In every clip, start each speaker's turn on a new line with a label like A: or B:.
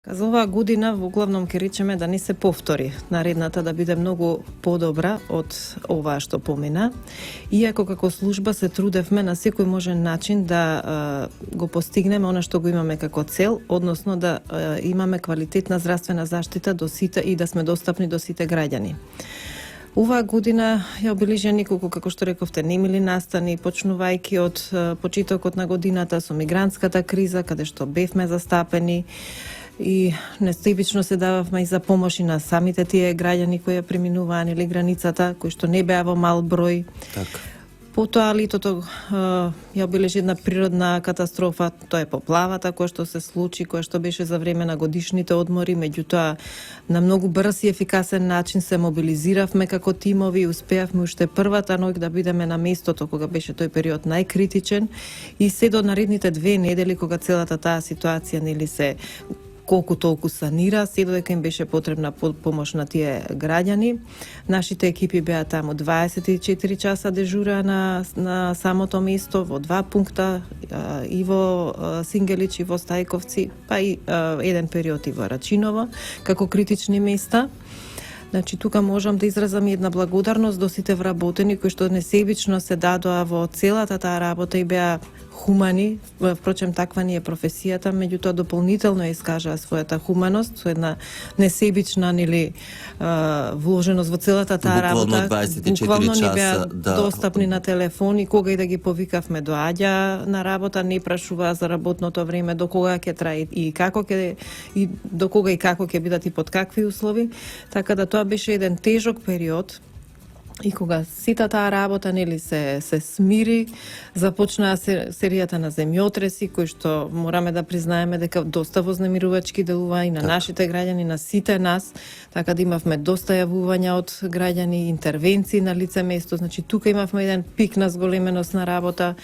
A: За оваа година во главном ќе речеме да не се повтори, наредната да биде многу подобра од оваа што помина. Иако како служба се трудевме на секој можен начин да го постигнеме она што го имаме како цел, односно да имаме квалитетна здравствена заштита до сите и да сме достапни до сите граѓани. Оваа година ја обележа неколку, како што рековте, немили настани, почнувајќи од почетокот на годината со мигрантската криза, каде што бевме застапени, и несебично се дававме и за помош и на самите тие граѓани кои ја преминуваа или границата, кои што не беа во мал број.
B: Така.
A: Потоа летото ја обележи една природна катастрофа, тоа е поплавата која што се случи, која што беше за време на годишните одмори, меѓутоа на многу брз и ефикасен начин се мобилизиравме како тимови и успеавме уште првата ноќ да бидеме на местото кога беше тој период најкритичен и се до наредните 2 недели кога целата таа ситуација нели се колку толку санира, се додека им беше потребна помош на тие граѓани. Нашите екипи беа таму 24 часа дежура на самото место, во 2 пункта, и во Сингелич, и во Стајковци, па и еден период и во Рачиново, како критични места. Значи, тука можам да изразам една благодарност до сите вработени кои што несебично се дадоа во целата таа работа и беа хумани, впрочем таква ни е професијата, меѓутоа дополнително искажаа својата хуманост, со една несебична нели вложеност во целата таа работа.
B: Буквално 24
A: ни беа
B: часа, да.
A: достапни на телефон и кога и да ги повикавме доаѓа на работа, не прашуваа за работното време, до кога ќе трае и како ќе и до кога и како ќе бидат и под какви услови. Така да тоа беше еден тежок период. И кога сите таа работа нели се смири, започнаа серијата на земјотреси кои што мораме да признаеме дека доста вознемирувачки делува и на нашите граѓани, на сите нас, така да имавме доста јавувања од граѓани, интервенции на лице место, значи тука имавме еден пик на зголеменост на работа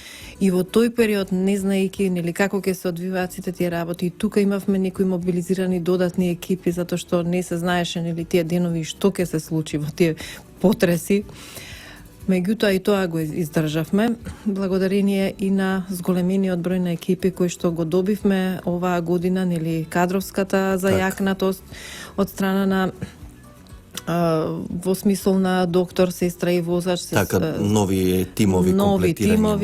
A: и во тој период не знаејќи нели како ќе се одвиваат сите тие работи, и тука имавме некои мобилизирани додатни екипи затоа што не се знаеше нели тие денови што ќе се случи во тие потреси. Меѓутоа и тоа го издржавме, благодарение и на зголемениот број на екипи кои што го добивме оваа година, нели кадровската зајакнатост од страна на во смисол на доктор, сестра и возач.
B: Така, нови тимови,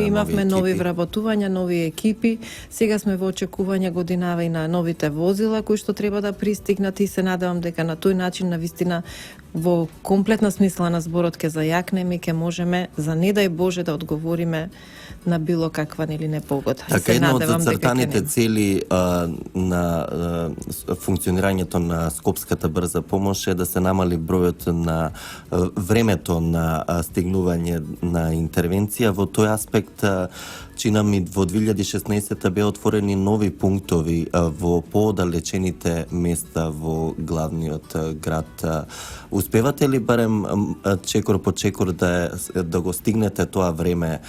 A: имавме нови вработувања, нови екипи. Сега сме во очекување годинава и на новите возила кои што треба да пристигнат и се надевам дека на тој начин навистина во комплетна смисла на зборот ќе зајакнеме и ќе можеме, за не дај Боже, да одговориме на било каква нели непогода.
B: Така, една од зацртаните цели на функционирањето на Скопската брза помош е да се намали бројот на времето на стигнување на интервенција. Во тој аспект чина ми во 2016 беа отворени нови пунктови во поодалечените места во главниот град. Успевате ли барем чекор по чекор да го стигнете тоа време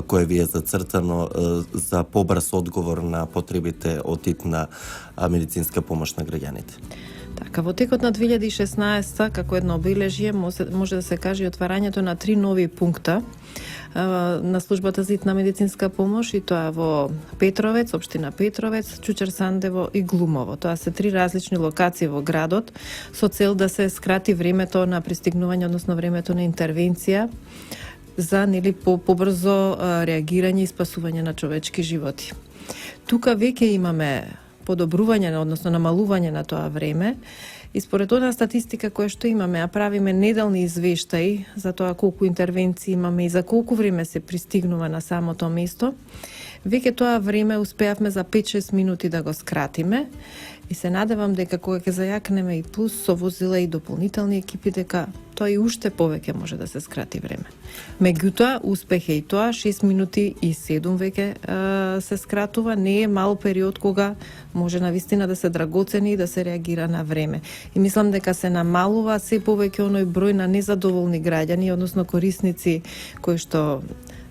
B: кое ви е зацртано за побрз одговор на потребите од тип на медицинска помош на граѓаните?
A: Така, во текот на 2016 како едно обележје може да се каже отварањето на 3 нови пункта на службата за итна медицинска помош, и тоа во Петровец, општина Петровец, Чучер Сандево и Глумово. Тоа се 3 различни локации во градот со цел да се скрати времето на пристигнување, односно времето на интервенција за нели побрзо реагирање и спасување на човечки животи. Тука веќе имаме подобрување, односно намалување на тоа време. И според она статистика која што имаме, а правиме неделни извештаи за тоа колку интервенции имаме и за колку време се пристигнува на самото место, веќе тоа време успеавме за 5-6 минути да го скратиме и се надевам дека кога ќе зајакнеме и плюс со возила и дополнителни екипи, дека тоа и уште повеќе може да се скрати време. Меѓутоа, успех е и тоа, 6 минути и 7 веќе се скратува, не е мал период кога може навистина да се драгоцени и да се реагира на време. И мислам дека се намалува се повеќе оној број на незадоволни граѓани, односно корисници кои што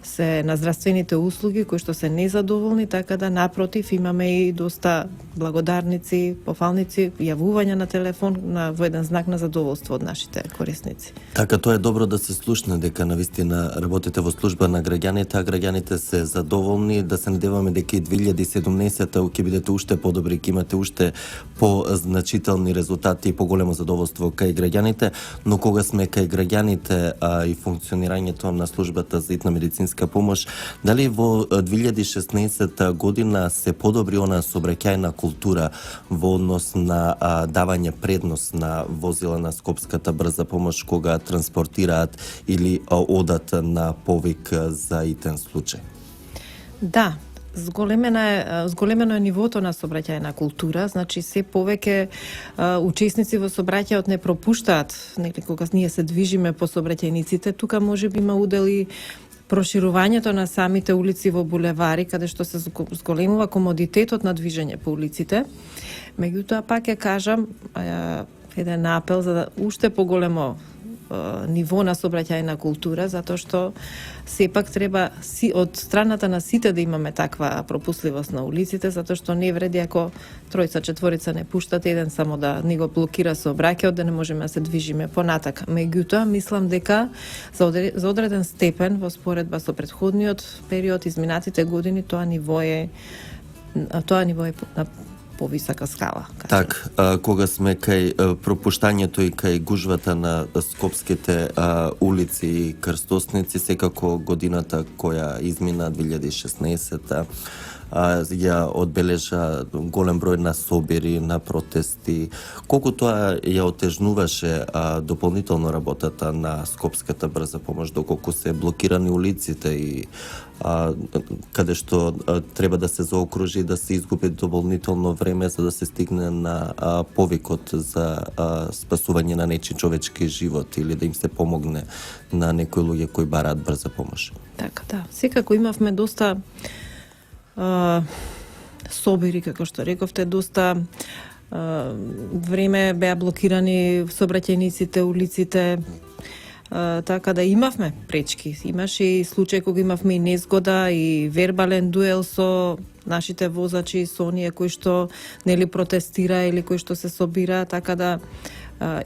A: се на здравствените услуги кои што се незадоволни, така да напротив имаме и доста благодарници, пофалници, јавувања на телефон во еден знак на задоволство од нашите корисници.
B: Така, тоа е добро да се слушне дека навистина работите во служба на граѓаните, а граѓаните се задоволни, да се надеваме дека и 2017 ќе бидете уште подобри, ќе имате уште позначителни резултати и поголемо задоволство кај граѓаните, но кога сме кај граѓаните и функционирањето на службата за итна медицинска помош, дали во 2016 година се подобри она сообраќајна култура во однос на давање предност на возила на Скопската брза помош кога транспортираат или одат на повик за итен случај?
A: Да, зголемено е нивото на сообраќајна култура, значи се повеќе учесници во сообраќајот не пропуштаат, нели кога ние се движиме по сообраќајниците, тука можеби има удели проширувањето на самите улици во булевари, каде што се зголемува комодитетот на движење по улиците. Меѓутоа, пак ќе кажам, еден апел за да уште поголемо ниво на сообраќајна култура, затоа што сепак треба од страната на сите да имаме таква пропусливост на улиците, затоа што не вреди ако тројца, четворица не пуштат еден само да ни го блокира сообраќајот, да не можеме да се движиме понатака. Меѓутоа, мислам дека за одреден степен во споредба со претходниот период, изминатите години, тоа ниво е на повисока скала.
B: Так, кога сме кај пропуштањето и кај гужвата на скопските улици и крстосници, секако годината која измина 2016 ја одбележа голем број на собери, на протести. Колку тоа ја отежнуваше дополнително работата на Скопската брза помош, доколку се блокирани улиците и каде што треба да се заокружи, да се изгуби дополнително време за да се стигне на повикот за спасување на нечи човечки живот или да им се помогне на некои луѓе кои бараат брза помош.
A: Така, да. Секако имавме доста собери, како што рековте, доста време беа блокирани сообраќајниците, улиците, така да имавме пречки. Имаше и случај кога имавме и незгода и вербален дуел со нашите возачи, со оние кои што нели протестира или кои што се собира, така да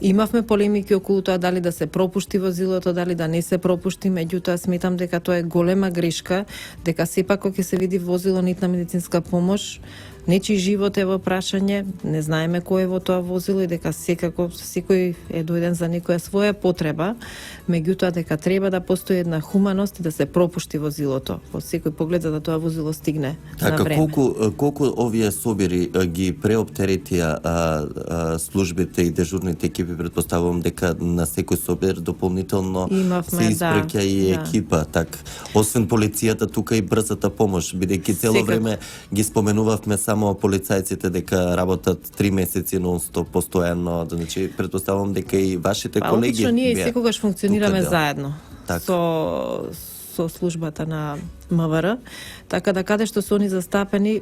A: имавме полемики околу тоа дали да се пропушти возилото, дали да не се пропушти, меѓутоа сметам дека тоа е голема грешка, дека сепак кога ќе се види возило на итна медицинска помош, нечи живот е во прашање, не знаеме кој е во тоа возило и дека секако секој е дојден за некоја своја потреба, меѓутоа дека треба да постои една хуманост и да се пропушти возилото во секој поглед за да тоа возило стигне на време.
B: Колку овие собери ги преоптеретија службите и дежурните екипи, предпоставувам дека на секој собер дополнително се испраќа и екипа, так. Освен полицијата, тука и брзата помош, бидејќи цело време ги споменувавме само полицајците дека работат 3 месеци нон-стоп постојано, значи предпоставувам дека и вашите колеги
A: одлично, ние секогаш функционираме заедно со службата на МВР, така да каде што се они застапени,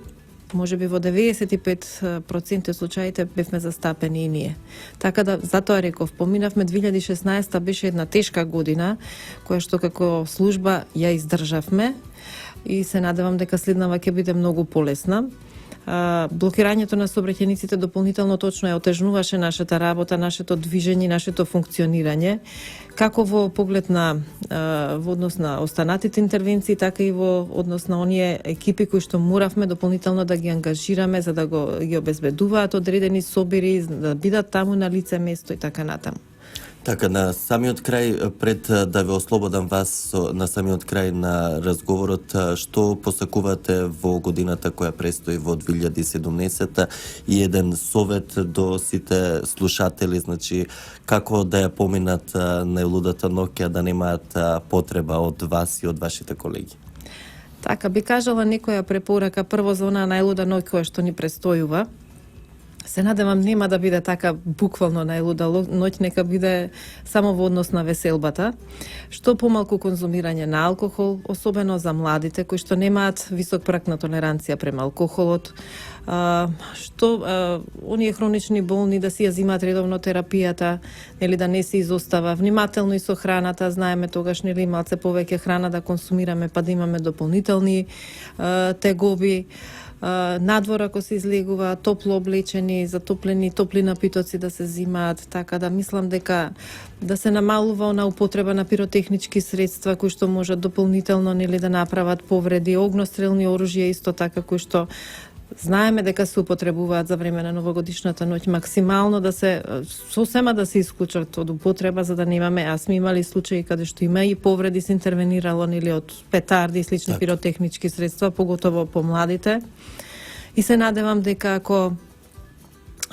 A: можеби во 95% случаите бевме застапени и ние. Така да, затоа реков, поминавме 2016 беше една тешка година, која што како служба ја издржавме и се надевам дека следнава ќе биде многу полесна. Блокирањето на сообраќајниците дополнително точно ја отежнуваше нашата работа, нашето движење, нашето функционирање, како во поглед на во однос на останатите интервенции, така и во однос на оние екипи кои што моравме дополнително да ги ангажираме за да ги обезбедуваат одредени собери, да бидат таму на лице место и така натаму.
B: Така, на самиот крај, пред да ве ослободам вас на самиот крај на разговорот, што посакувате во годината која престои во 2017 и еден совет до сите слушатели, значи како да ја поминат најлудата ноќ, да немаат потреба од вас и од вашите колеги? Така,
A: би кажала некоја препорака прво за онаа најлуда ноќ која што ни престојува. Се надевам нема да биде така буквално најлуда ноќ, нека биде само во однос на веселбата. Што помалку конзумирање на алкохол, особено за младите кои што немаат висок праг на толеранција према алкохолот. Оние хронични болни да си ја зимаат редовно терапијата, нели да не се изостава. Внимателно и со храната, знаеме тогаш нели малце повеќе храна да консумираме па да имаме дополнителни тегоби. Надвор ако се излегува, топло облечени, затоплени, топли напитоци да се зимаат, така да мислам дека да се намалува она употреба на пиротехнички средства кои што можат дополнително нели да направат повреди, огнострелни оружја исто така кои што знаеме дека се употребуваат за време на новогодишната ноќ, максимално да се сосема да се исклучат од употреба за да немаме. Аз сме имали случаи каде што има и повреди, се интервенирало нели од петарди и слични пиротехнички средства, поготово по младите. И се надевам дека ако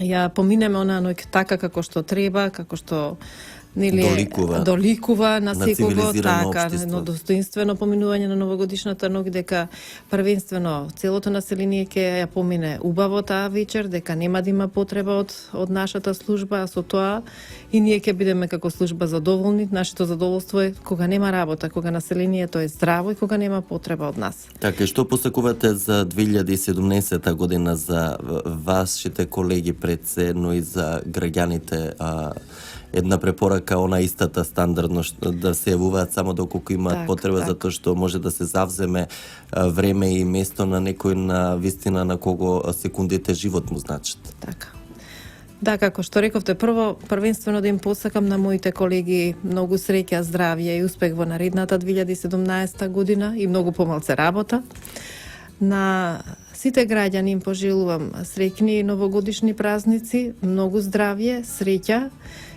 A: ја поминеме онаа ноќ така како што треба, како што нели доликува на секого, така, едно достоинствено поминување на новогодишната ноќ, дека првенствено целото население ќе ја помине убаво таа вечер, дека нема да има потреба од нашата служба, а со тоа и ние ќе бидеме како служба задоволни. Нашето задоволство е кога нема работа, кога населението е здраво и кога нема потреба од нас.
B: Така, и што посакувате за 2017 година за вашите колеги пред се, но и за граѓаните? Една препорака, она истата стандардно да се јавуваат само доколку имаат потреба, затоа што може да се завземе време и место на некој на вистина на кого секундите живот му значат.
A: Така. Да, како што рековте, првенствено да им посакам на моите колеги многу среќа, здравје и успех во наредната 2017 година и многу помалце работа. На сите граѓани им пожелувам среќни новогодишни празници, многу здравје, среќа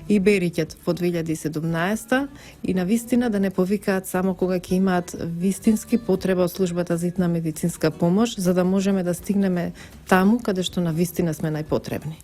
A: и бериќет во 2017 и на вистина да не повикаат само кога ќе имаат вистински потреба од службата за итна медицинска помош, за да можеме да стигнеме таму каде што на вистина сме најпотребни.